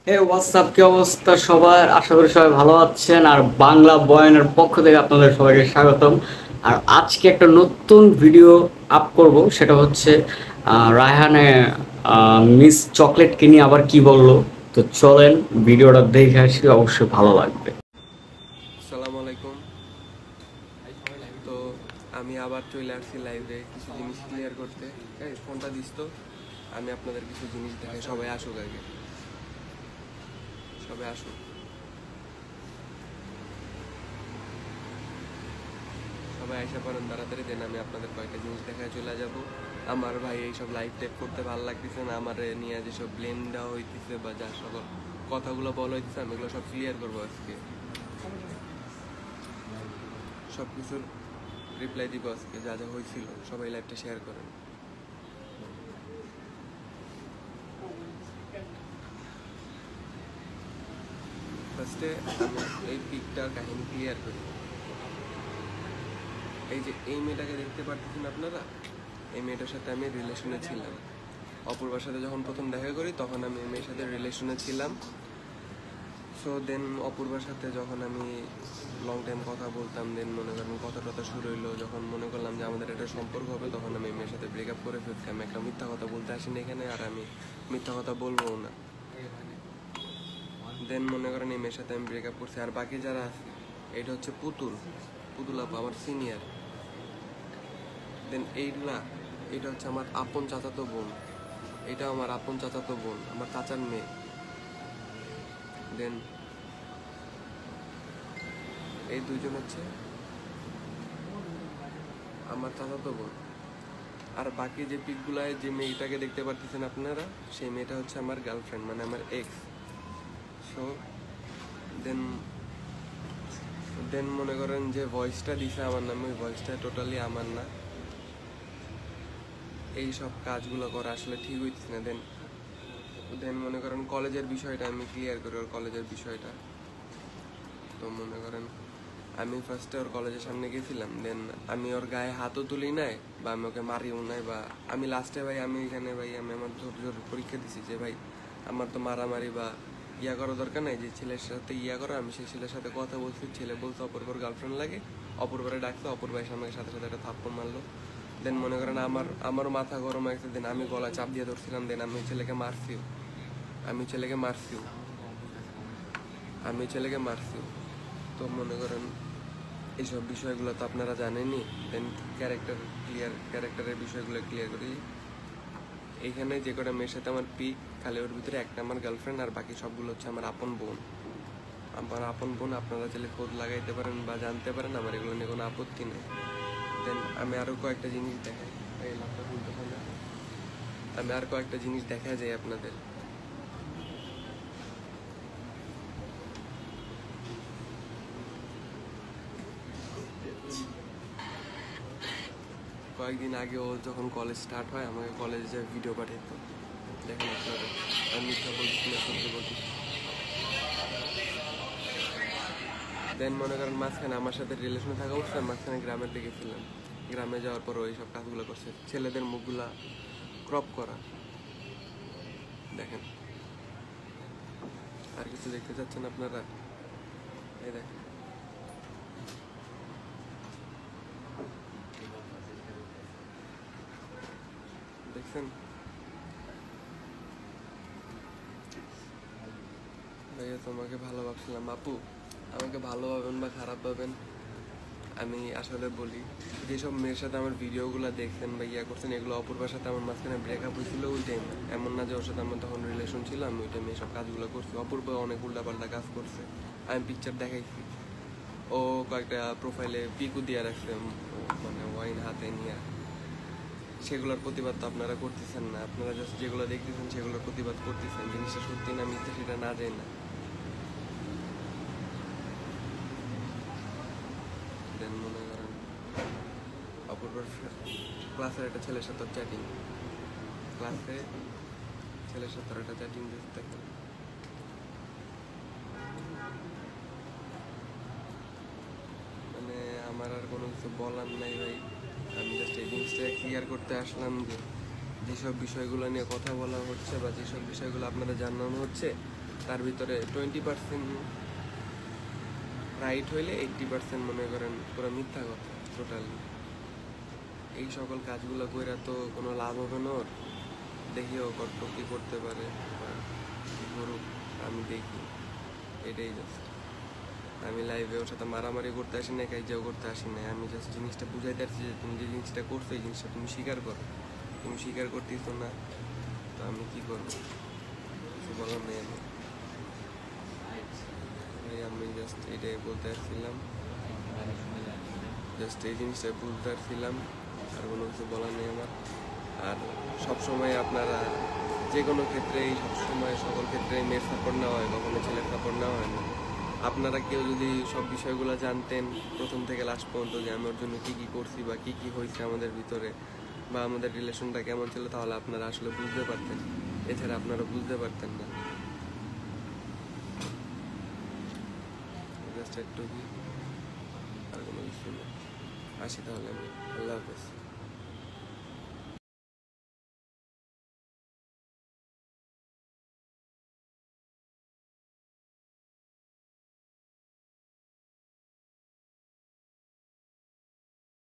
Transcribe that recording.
হে WhatsApp, কি অবস্থা সবার? আশা করি সবাই ভালো আছেন। আর বাংলা বয়ানের পক্ষ থেকে আপনাদের সবাইকে স্বাগতম। আর আজকে একটা নতুন ভিডিও আপ করব, সেটা হচ্ছে রায়হানে মিস চকলেটকে নিয়ে আবার কি বললো। তো চলেন ভিডিওটা দেখে আসি, অবশ্যই ভালো লাগবে। আসসালামু আলাইকুম। তো আমি আবার চলে আসছি লাইভে কিছু জিনিস ক্লিয়ার করতে। এই ফোনটা দিস তো, আমি আপনাদের কিছু জিনিস দেখাই। সবাই আসুক আগে, সবাই আসুক, সবাই আসা পারেন তাড়াতাড়ি। দেন আমি আপনাদের কয়েকটা জিনিস দেখায় চলে যাব। আমার ভাই এইসব লাইভ টেপ করতে ভালো লাগতেছে না। আমার নিয়ে যেসব ব্লেম দেওয়া হইতেছে বা যা সকল কথাগুলো বলা হইতেছে, আমি এগুলো সব ক্লিয়ার করবো আজকে। সব কিছুর রিপ্লাই দিব আজকে, যা যা হয়েছিল। সবাই লাইভটা শেয়ার করেন। ফার্স্টে আমি এই পিকটার কাহিনী ক্লিয়ার করি। এই যে এই মেয়েটাকে দেখতে পারতেছেন আপনারা, এই মেয়েটার সাথে আমি রিলেশনে ছিলাম। অপূর্বার সাথে যখন প্রথম দেখা করি তখন আমি এই মেয়ের সাথে রিলেশনে ছিলাম। সো দেন অপূর্বার সাথে যখন আমি লং টাইম কথা বলতাম, দেন মনে করেন কথা টথা শুরু হইলো, যখন মনে করলাম যে আমাদের একটা সম্পর্ক হবে, তখন আমি এই মেয়ের সাথে ব্রেকআপ করে ফেলছি। আমি একটা মিথ্যা কথা বলতে আসিনি এখানে, আর আমি মিথ্যা কথা বলবো না। দেন মনে করেন এই মেয়ের সাথে আমি ব্রেকআপ করছি। আর বাকি যারা আছে, এটা হচ্ছে পুতুল, পুতুল আপা আমার সিনিয়র। দেন এটা হচ্ছে আমার আপন চাচাতো বোন, এটা আমার আপন চাচাতো বোন, আমার চাচার মেয়ে। দেন এই দুইজন হচ্ছে আমার চাচাতো বোন। আর বাকি যে পিকগুলায় যে মেয়েটাকে দেখতে পারতেছেন আপনারা, সেই মেয়েটা হচ্ছে আমার গার্লফ্রেন্ড, মানে আমার এক্স। সো দেন দেন মনে করেন যে ভয়েসটা দিছে আমার নামে, ওই ভয়েসটা টোটালি আমার না। এই সব কাজগুলো করা আসলে ঠিক হইতেছে না। দেন দেন মনে করেন কলেজের বিষয়টা আমি ক্লিয়ার করি, ওর কলেজের বিষয়টা। তো মনে করেন আমি ফার্স্টে ওর কলেজের সামনে গেছিলাম, দেন আমি ওর গায়ে হাতও তুলি নাই বা আমি ওকে মারিও নাই, বা আমি লাস্টে ভাই আমি এখানে ভাই আমি আমার ধৈর্যের পরীক্ষা দিছি যে ভাই আমার তো মারামারি বা ইয়া করার দরকার নাই। যে ছেলের সাথে ইয়া করো, আমি সেই ছেলের সাথে কথা বলছি, ছেলে বলছে অপূর্বর গার্লফ্রেন্ড লাগে, অপূর্বরে ডাকছে, অপূর্বাই আমাকে সাথে সাথে একটা থাপ্পড় মারলো। দেন মনে করেন আমার মাথা গরম হয়েছে, দেন আমি গলা চাপ দিয়ে ধরছিলাম, দেন আমি ছেলেকে মারছিও, আমি ছেলেকে মারছিও, আমি ছেলেকে মারছিও। তো মনে করেন এইসব বিষয়গুলো তো আপনারা জানেনই। দেন ক্যারেক্টারের বিষয়গুলো ক্লিয়ার করি। এইখানে যে কটা মেয়ের সাথে আমার পিক, খালি ওর ভিতরে একটা আমার গার্লফ্রেন্ড, আর বাকি সবগুলো হচ্ছে আমার আপন বোন। আমার আপন বোন, আপনারা চাইলে খোঁজ লাগাইতে পারেন বা জানতে পারেন, আমার এগুলো নিয়ে কোনো আপত্তি নেই। দেন আমি আরও কয়েকটা জিনিস দেখাই, এই লাভটা ভুলতে হবে, আমি আর কয়েকটা জিনিস দেখা যায় আপনাদের। কয়েকদিন আগে ও যখন কলেজ স্টার্ট হয়, আমাকে কলেজে ভিডিও পাঠিয়ে, দেখেন আপনারা আমি মিথ্যা বলছি না সত্যি বলছি। দেন মনে করেন মাঝখানে আমার সাথে রিলেশনে থাকা অবস্থায় মাঝখানে গ্রামের দিকে ছিলাম। গ্রামে যাওয়ার পর ওই সব কাজগুলো করছে, ছেলেদের মুখগুলা ক্রপ করা। দেখেন, আর কিছু দেখতে চাচ্ছেন আপনারা? এই দেখেন, দেখছেন ভাইয়া? তোমাকে ভালো ভাবছিলাম আপু, আমাকে ভালো ভাবেন বা খারাপ ভাবেন, আমি আসলে বলি, যেসব মেয়ের সাথে আমার ভিডিওগুলো দেখছেন বা ইয়া করছেন, এগুলো অপূর্বার সাথে আমার মাঝখানে ব্রেকআপ হয়েছিল ওই টাইম। এমন না যে ওর সাথে আমার তখন রিলেশন ছিল, আমি ওই টাইমে সব কাজগুলো করছি। অপূর্ব অনেক উল্টাপাল্টা কাজ করছে, আমি পিকচার দেখাইছি। ও কয়েকটা প্রোফাইলে পিকু দিয়ে রাখছে, মানে ওয়াইন হাতে নিয়ে। সেগুলোর প্রতিবাদ তো আপনারা করতেছেন না, আপনারা জাস্ট যেগুলো দেখতেছেন সেগুলোর প্রতিবাদ করতেছেন। জিনিসটা সত্যি না মিথ্যে সেটা না যায় না। দেন মনে করেন অপূর্বর ক্লাসের একটা ছেলের সাথে চ্যাটিং, ক্লাসে ছেলের সাথে একটা চ্যাটিং দেখতে, মানে আমার আর কোনো কিছু বলার নাই ভাই। আমি জাস্ট এই জিনিসটা ক্লিয়ার করতে আসলাম যে যেসব বিষয়গুলো নিয়ে কথা বলা হচ্ছে বা যেসব বিষয়গুলো আপনারা জানানো হচ্ছে, তার ভিতরে 20% রাইট হইলে 80% মনে করেন পুরো মিথ্যা কথা টোটালি। এই সকল কাজগুলো কইরা তো কোনো লাভ হবে না ওর। দেখিও কত কি করতে পারে বা কি করুক, আমি দেখি, এটাই জাস্ট। আমি লাইভে ওর সাথে মারামারি করতে আসি না, কাইজাও করতে আসি না, আমি জাস্ট জিনিসটা বুঝাইতে আসছি যে তুমি যে জিনিসটা করছো এই জিনিসটা তুমি স্বীকার করো। তুমি স্বীকার করতেছো না, তো আমি কি করবো, কিছু বলার নেই আমি। আমি জাস্ট এটাই বলতে আসছিলাম, জাস্ট এই জিনিসটা বুঝতে পারছিলাম, আর কোনো কিছু বলার নেই আমার। আর সবসময় আপনারা যে কোনো ক্ষেত্রেই সবসময় সকল ক্ষেত্রেই মেয়ের সাপোর্ট নেওয়া হয়, কখনো ছেলের সাপোর্ট নেওয়া হয় না। আপনারা কেউ যদি সব বিষয়গুলো জানতেন প্রথম থেকে লাস্ট পর্যন্ত, যে আমি ওর জন্য কী কী করছি বা কী কী হয়েছে আমাদের ভিতরে বা আমাদের রিলেশনটা কেমন ছিল, তাহলে আপনারা আসলে বুঝতে পারতেন। এছাড়া আপনারা বুঝতে পারতেন না। জাস্ট একটু কি, আর কোনো কিছু না। আসি তাহলে আমি, আল্লাহ হাফেজ।